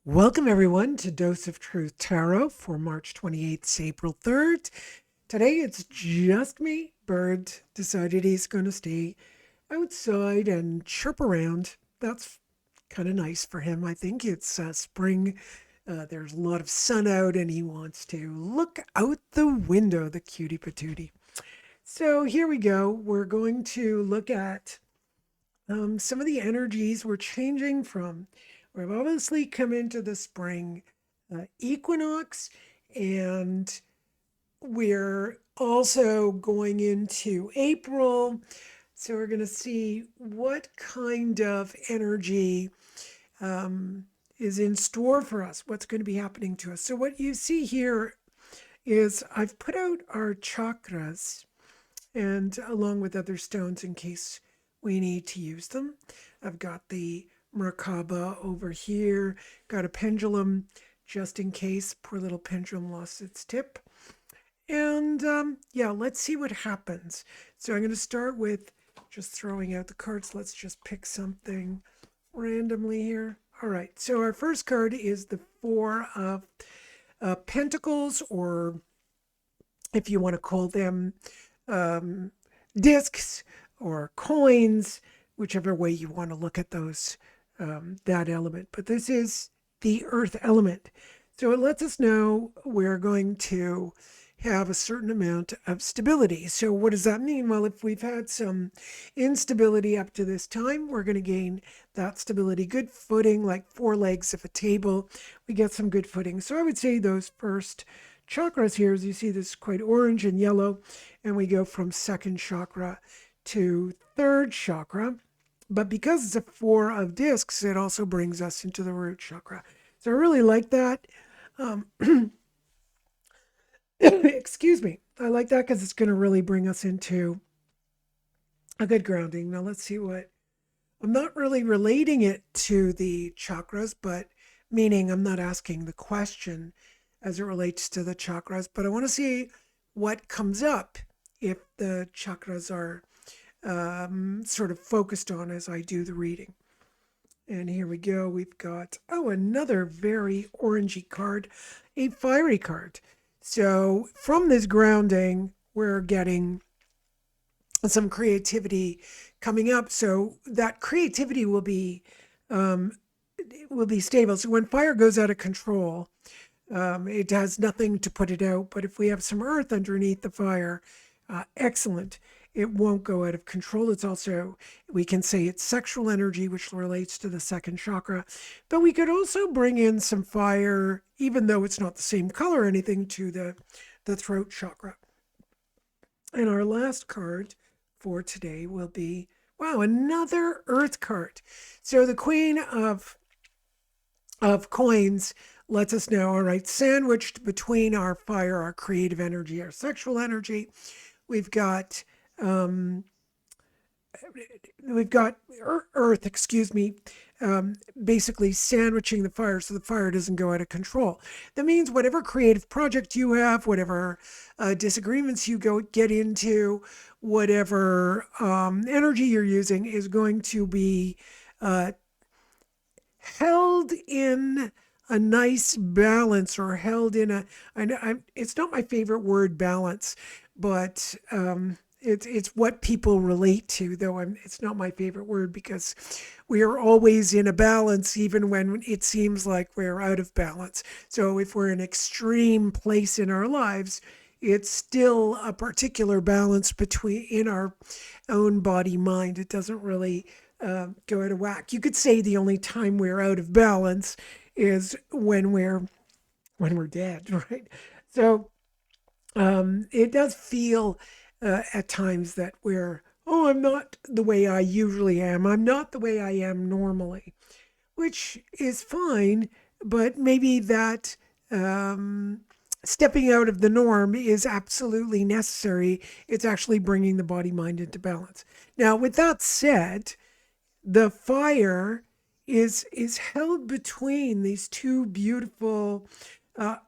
Welcome, everyone, to Dose of Truth Tarot for March 28th to April 3rd. Today, it's just me. Bird decided he's going to stay outside and chirp around. That's kind of nice for him. I think it's spring. There's a lot of sun out, and he wants to look out the window, the cutie patootie. So, here we go. We're going to look at some of the energies we're changing from. We've obviously come into the spring equinox, and we're also going into April. So we're going to see what kind of energy is in store for us, what's going to be happening to us. So what you see here is I've put out our chakras and along with other stones in case we need to use them. I've got the Merkaba over here, got a pendulum just in case. Poor little pendulum lost its tip. And yeah, let's see what happens. So I'm going to start with just throwing out the cards. Let's just pick something randomly here. All right, so our first card is the Four of Pentacles, or if you want to call them discs or coins, whichever way you want to look at those, that element. But this is the earth element. So it lets us know we're going to have a certain amount of stability. So what does that mean? Well, if we've had some instability up to this time, we're going to gain that stability. Good footing, like four legs of a table. We get some good footing. So I would say those first chakras here, as you see, this is quite orange and yellow, and we go from second chakra to third chakra. But because it's a four of discs, it also brings us into the root chakra. So I really like that. Excuse me. I like that because it's going to really bring us into a good grounding. Now let's see what I'm not really relating it to the chakras, but meaning I'm not asking the question as it relates to the chakras, but I want to see what comes up if the chakras are sort of focused on as I do the reading. And here we go. We've got, another very orangey card, a fiery card. So from this grounding, we're getting some creativity coming up. So that creativity will be stable. So when fire goes out of control, it has nothing to put it out. But if we have some earth underneath the fire, excellent. It won't go out of control. It's also, we can say it's sexual energy, which relates to the second chakra. But we could also bring in some fire, even though it's not the same color or anything, to the throat chakra. And our last card for today will be, another earth card. So the Queen of Coins lets us know, all right, sandwiched between our fire, our creative energy, our sexual energy, we've got earth, basically sandwiching the fire so the fire doesn't go out of control. That means whatever creative project you have, whatever disagreements you get into, whatever energy you're using is going to be held in a nice balance, or held in it's not my favorite word, balance, but it's what people relate to, though it's not my favorite word, because we are always in a balance, even when it seems like we're out of balance. So if we're in an extreme place in our lives, it's still a particular balance in our own body mind. It doesn't really go out of whack. You could say the only time we're out of balance is when we're dead, right? So it does feel at times that I'm not the way I usually am. I'm not the way I am normally, which is fine, but maybe that stepping out of the norm is absolutely necessary. It's actually bringing the body mind into balance. Now, with that said, the fire is held between these two beautiful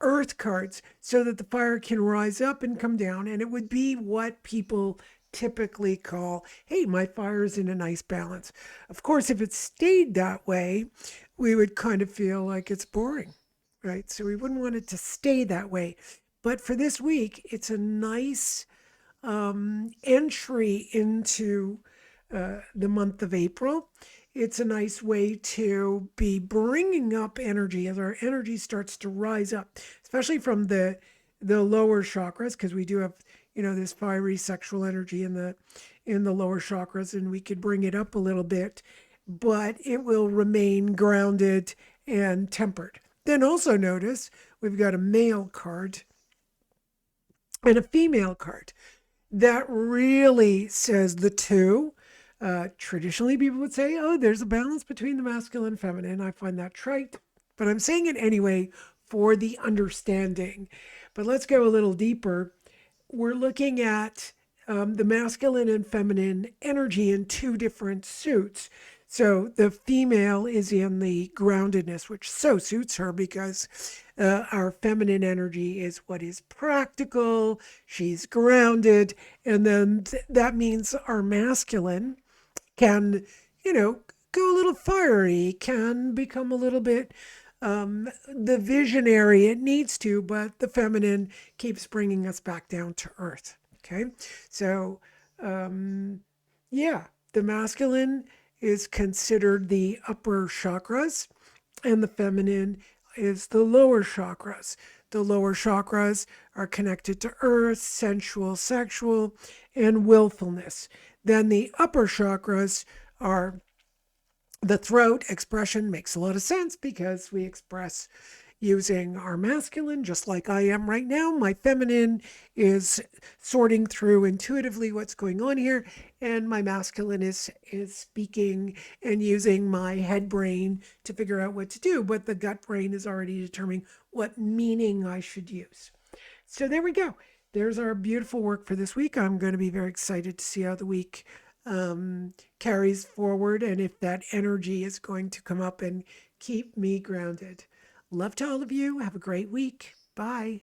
earth cards so that the fire can rise up and come down, and it would be what people typically call, hey, my fire is in a nice balance. Of course, if it stayed that way, we would kind of feel like it's boring, right? So we wouldn't want it to stay that way. But for this week, it's a nice entry into the month of April. It's a nice way to be bringing up energy as our energy starts to rise up, especially from the lower chakras, because we do have this fiery sexual energy in the lower chakras, and we could bring it up a little bit, but it will remain grounded and tempered. Then also notice we've got a male card and a female card that really says the two. Traditionally, people would say, oh, there's a balance between the masculine and feminine. I find that trite, but I'm saying it anyway for the understanding. But let's go a little deeper. We're looking at the masculine and feminine energy in two different suits. So the female is in the groundedness, which so suits her because our feminine energy is what is practical. She's grounded. And then that means our masculine can, go a little fiery, can become a little bit the visionary it needs to, but the feminine keeps bringing us back down to earth. Okay. So, yeah, the masculine is considered the upper chakras, and the feminine is the lower chakras. The lower chakras are connected to earth, sensual, sexual, and willfulness. Then the upper chakras are the throat. Expression makes a lot of sense because we express using our masculine, just like I am right now. My feminine is sorting through intuitively what's going on here, and my masculine is speaking and using my head brain to figure out what to do, but the gut brain is already determining what meaning I should use. So there we go. There's our beautiful work for this week. I'm going to be very excited to see how the week carries forward and if that energy is going to come up and keep me grounded. Love to all of you. Have a great week. Bye.